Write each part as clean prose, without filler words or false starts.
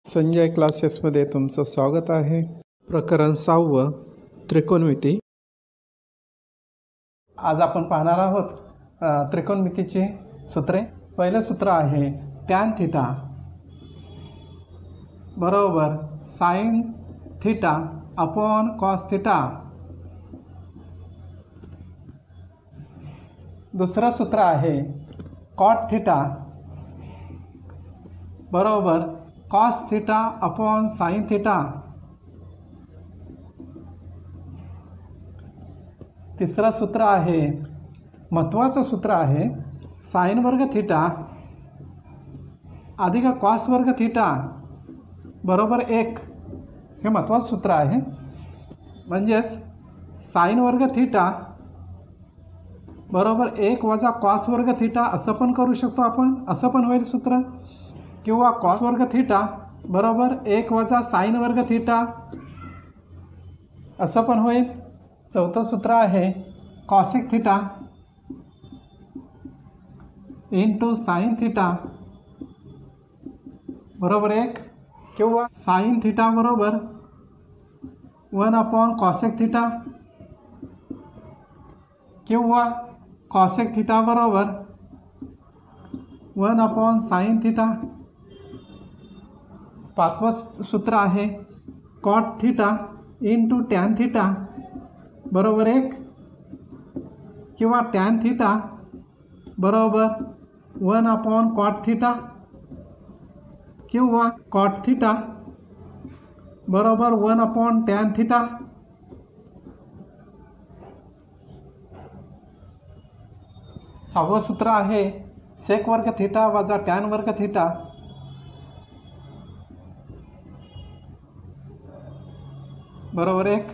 संजय क्लासेसमध्ये तुमचं स्वागत आहे. प्रकरण 6 त्रिकोणमिती. आज आपण पाहणार आहोत त्रिकोणमितीची सूत्रे. पहिलं सूत्र आहे टॅन थिटा बरोबर sine theta upon cos theta. दुसरं सूत्र आहे कॉट थिटा बरोबर cos theta upon sine theta. तिसरं सूत्र आहे महत्त्वाचं सूत्र आहे साइन वर्ग थिटा अधिक कॉस वर्ग थिटा बरोबर 1. हे महत्त्वाचं सूत्र आहे. म्हणजेच साइन वर्ग थिटा बरोबर 1 वजा कॉस वर्ग थिटा असं पण करू शकतो आपण. असं पण होईल सूत्र. किंवा कॉस वर्ग थिटा बरोबर 1 वजा साइन वर्ग थिटा असं पण होईल. चौथं सूत्र आहे cosec theta into sine theta बरोबर 1. किंवा साइन थिटा बरोबर 1 अपॉन कॉसेक थिटा किंवा कॉसेक थिटा बरोबर 1 अपॉन साइन थिटा. पाचवं सूत्र आहे cot theta into tan theta बरोबर 1. किंवा टॅन थिटा बरोबर 1 अपॉन कॉट थिटा किंवा कॉट थिटा बरोबर 1 अपॉन टॅन थिटा. सहावं सूत्र आहे सेक वर्ग थिटा वजा टॅन वर्ग थिटा बरोबर 1.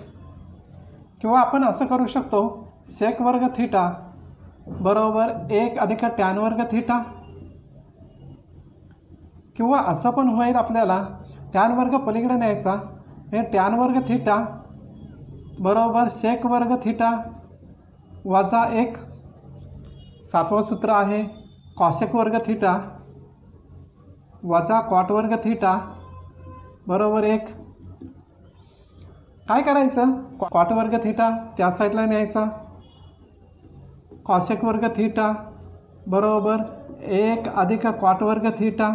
किंवा आपण असं करू शकतो सेक वर्ग थिटा बरोबर 1 अधिक टॅन वर्ग थिटा. किंवा असं पण होईल आपल्याला टॅन वर्ग पलीकडे न्यायचा. हे टॅन वर्ग थिटा बरोबर सेक वर्ग थिटा वजा 1. सातवं सूत्र आहे कॉसेक वर्ग थिटा वजा कॉट वर्ग थिटा बरोबर 1. काय करायचं कॉट वर्ग थिटा त्या साईडला न्यायचा. कॉसेक वर्ग थिटा बरोबर 1 अधिक कॉट वर्ग थिटा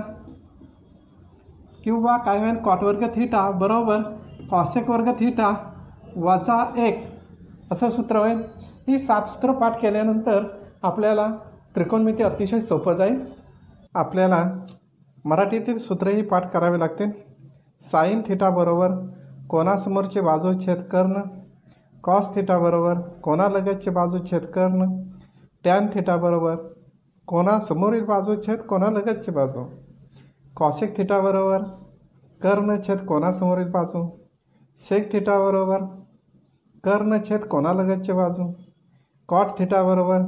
किंवा काय होईल कॉट वर्ग थिटा बरोबर कॉसेक वर्ग थिटा वजा 1 असं सूत्र होईल. ही 7 सूत्र पाठ केल्यानंतर आपल्याला त्रिकोणमिती अतिशय सोपं जाईल. आपल्याला मराठीतील सूत्रही पाठ करावे लागतील. साइन थिटा बरोबर कोणासमोरचे बाजू छेद कर्ण. कॉस थिटा बरोबर कोणालगतचे बाजू छेद कर्ण. टॅन थिटा बरोबर कोणासमोरील बाजू छेद कोणालगतचे बाजू. कॉसेक थिटा बरोबर कर्ण छेद कोणासमोरील बाजू. सेक थिटा बरोबर कर्ण छेद कोणालगतचे बाजू. कॉट थिटा बरोबर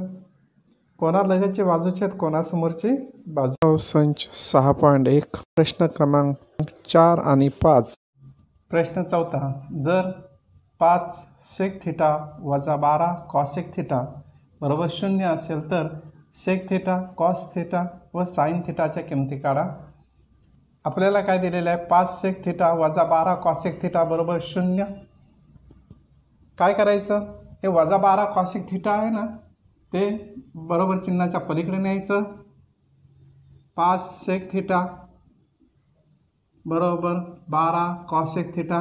कोणालगतचे बाजू छेद कोणासमोरची बाजू. संच 6.1 प्रश्न क्रमांक 4 आणि 5. प्रश्न 4. जर 5 सेक थिटा वजा 12 कॉसेक थिटा बरोबर 0 असेल तर सेक थिटा कॉस थिटा व साइन थिटाच्या किमती काढा. आपल्याला काय दिलेलं आहे 5 सेक थिटा वजा 12 कॉसेक थिटा बरोबर 0. काय करायचं हे वजा 12 कॉसेक थिटा आहे ना ते बरोबर चिन्हाच्या पलीकडे न्यायचं. 5 सेक थिटा बरोबर 12 कॉसेक थिटा.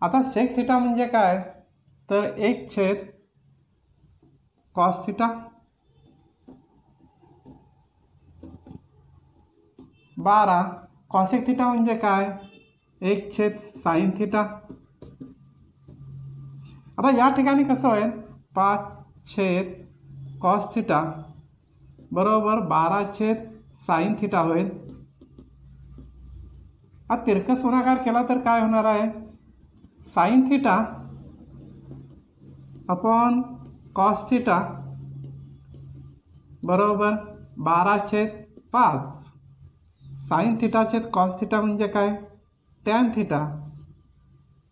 आता सेक थिटा म्हणजे काय तर 1 छेद कॉस थिटा 12 कॉसेक थिटा म्हणजे काय 1 छेद साइन थिटा. आता या ठिकाणी कसं होईल 5 छेद कॉस थिटा बरोबर 12 छेद साइन थिटा होईल. हा तिरकस गुणाकार केला तर काय होणार आहे sine theta upon cos theta बरोबर 12/5. साइन थिटा छेद कॉस थिटा म्हणजे काय टॅन थिटा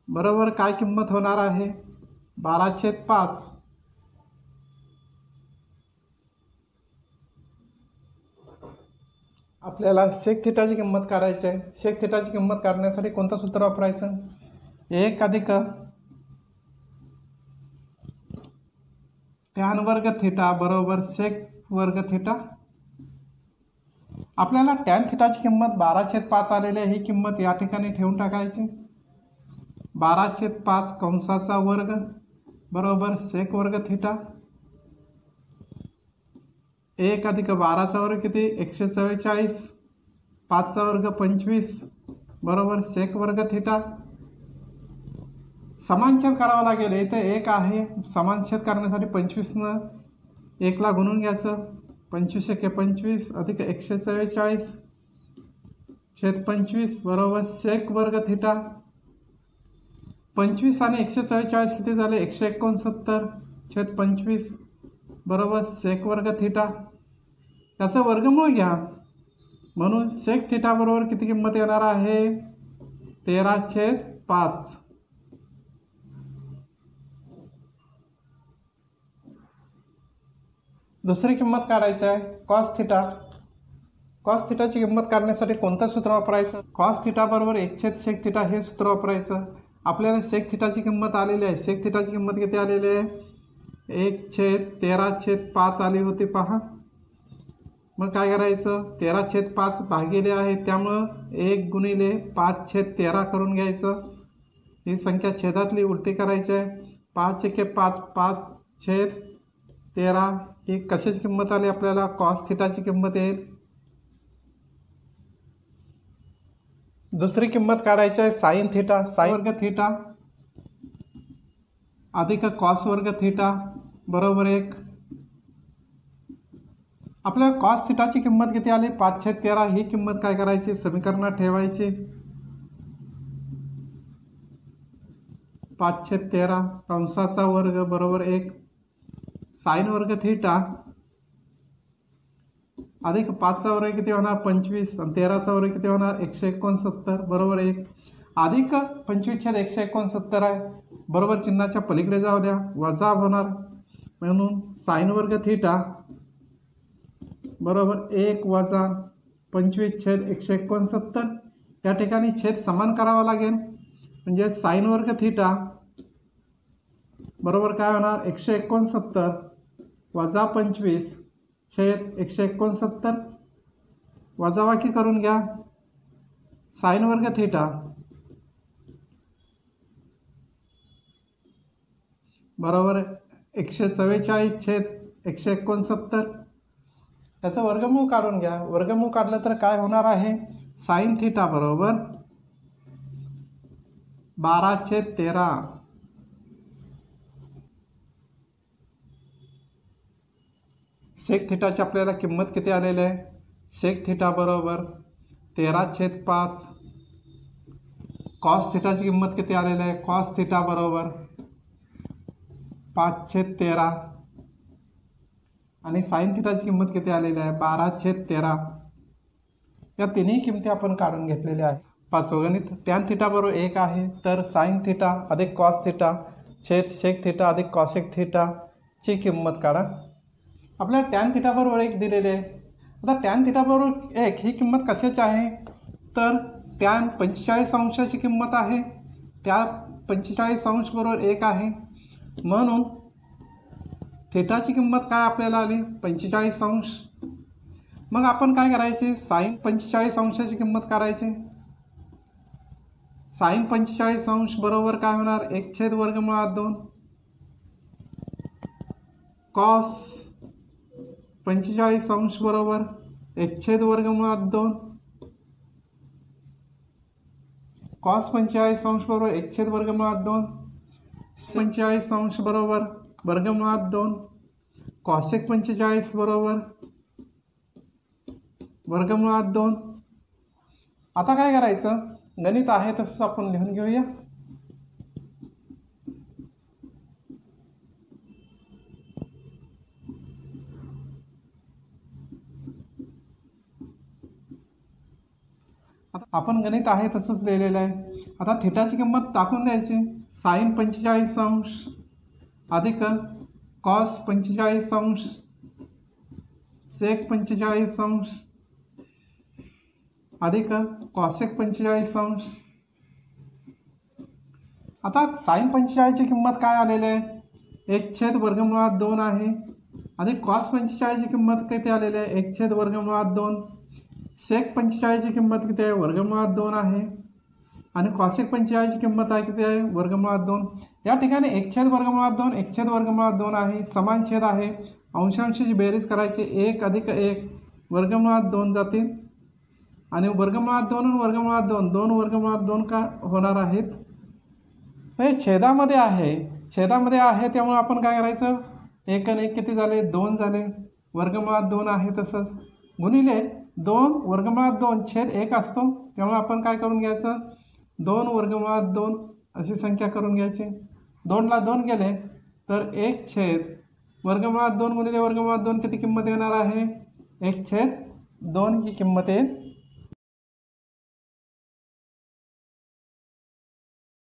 बरोबर काय किंमत होणार आहे 12/5. आपल्याला सेक थिटाची किंमत काढायची आहे। सेक थिटाची किंमत काढण्यासाठी कोणतं सूत्र वापरायचं? 1 अधिक टॅन वर्ग थिटा बरोबर सेक वर्ग थिटा। आपल्याला टॅन थिटाची किंमत 12/5 आलेली आहे। ही किंमत या ठिकाणी ठेवून टाकायची। 12/5 कंसाचा वर्ग बरोबर सेक वर्ग थिटा। 1 अधिक 12चा वर्ग किती? 144, 5चा वर्ग 25 बरोबर सेक वर्ग थिटा। समानछेद करावा लागेल। इथे 1 आहे, समानछेद करण्यासाठी 25 1 ला गुणून घ्यायचं। 25 एके 25 अधिक 144 छेद 25 बरोबर सेक वर्ग थिटा। 25 आणि 144 किती झाले? 169 छेद 25 बरोबर सेक वर्ग थिटा। याचं वर्गमूळ घ्या, म्हणून सेक थिटा बरोबर किती किंमत येणार आहे? 13/5। दुसरी किंमत काढायची आहे कॉस थिटा। कॉस थिटाची किंमत काढण्यासाठी कोणतं सूत्र वापरायचं? कॉस थिटा बरोबर 1/सेक थिटा हे सूत्र वापरायचं। आपल्याला सेक थिटाची किंमत आलेली आहे। सेक थिटाची किंमत किती आलेली आहे? 1/13/5 आली होती पहा। मग काय करायचं? 13/5 भागिले आहे, त्यामुळं 1 गुणिले 5/13 करून घ्यायचं। ही संख्या छेदातली उलटी करायची आहे। 5 एके 5 5/13 ही कशाची किंमत आली? आपल्याला कॉस थिटाची किंमत येईल। दुसरी किंमत काढायची आहे साइन थिटा। साइन वर्ग थिटा अधिक कॉस वर्ग थिटा बरोबर 1। आपल्याला कॉस थिटाची किंमत किती आली? 5/13। ही किंमत काय करायची? समीकरणात ठेवायची। 5/13 कंसाचा वर्ग बरोबर 1 साइन वर्ग थिटा अधिक 5चा वर्ग किती होणार? 25 आणि 13चा वर्ग किती होणार? 169 बरोबर 1 अधिक 25/169 आहे बरोबर चिन्हाच्या पलीकडे जाऊ द्या, वजा होणार, म्हणून साइन वर्ग थिटा बरोबर 1 वजा 25/169। या ठिकाणी छेद समान करावा लागेल, म्हणजे साइन वर्ग थिटा बरोबर काय होणार? 169 वजा 25/169 वजाबाकी करून घ्या। साइन वर्ग थिटा बरोबर 144/169। याचं वर्गमूळ काढून घ्या। वर्गमूळ काढलं तर काय होणार आहे? साइन थिटा बरोबर 12/13। सेक थिटाची आपल्याला किंमत किती आलेली आहे? सेक थिटा बरोबर 13/5। कॉस थिटाची किंमत किती आलेली आहे? कॉस थिटा बरोबर 5/13 आणि साइन थिटाची किंमत किती आलेली आहे? 12/13। या तिन्ही किमती आपण काढून घेतलेल्या आहे। पाचवं गणित टॅन थिटा बरोबर 1 आहे, तर साइन थिटा अधिक कॉस थिटा छेद सेक थिटा अधिक कॉसेक थिटा ची किंमत काढा। आपल्याला टॅन थिटा बरोबर 1 दिलेले आहे। आता टॅन थिटा बरोबर 1 ही किंमत कशाची आहे? तर टॅन 45 अंशाची किंमत आहे। त्या 45 अंश बरोबर 1 आहे, म्हणून थिटाची किंमत काय आपल्याला आली? 45 अंश। मग आपण काय करायचे? साइन 45 अंशाची किंमत काढायची। साइन 45 अंश बरोबर काय होणार? 1/√2 कॉस 45 अंश बरोबर 1/√2 कॉस 45 अंश बरोबर 1/√2 45 अंश बरोबर √2 कॉसेक 45 बरोबर √2। आता काय करायचं? गणित आहे तसंच आपण लिहून घेऊया। आपण गणित आहे तसंच लिहिलेलं आहे। आता थिटाची किंमत टाकून द्यायची। साइन 45 अंश अधिक कॉस 45 अंश सेक 45 अंश अधिक कॉसेक 45°. आता साईन 45ची किंमत काय आलेली आहे? 1/2 आहे. आणि कॉस 45ची किंमत किती आलेली आहे? 1/2. सेक 45ची किंमत किती आहे? √2 आहे. आणि कॉसेक 45ची किंमत आहे किती आहे? √2. या ठिकाणी 1/2 1/2 आहे. समान छेद आहे. अंशांशाची बेरीज करायची. 1 + 1 √2 जातील. आणि √2 आणि √2 दोन √2 का होणार आहेत? हे छेदामध्ये आहे त्यामुळे आपण काय करायचं? 1 आणि 1 किती झाले? 2 झाले. √2 आहे. तसंच गुणिले 2 √2 छेद 1 असतो त्यामुळे आपण काय करून घ्यायचं? 2 √2 अशी संख्या करून घ्यायची. 2 ला 2 गेले तर 1/2 गुणिले √2 किती किंमत येणार आहे? 1/2 ही किंमत येईल.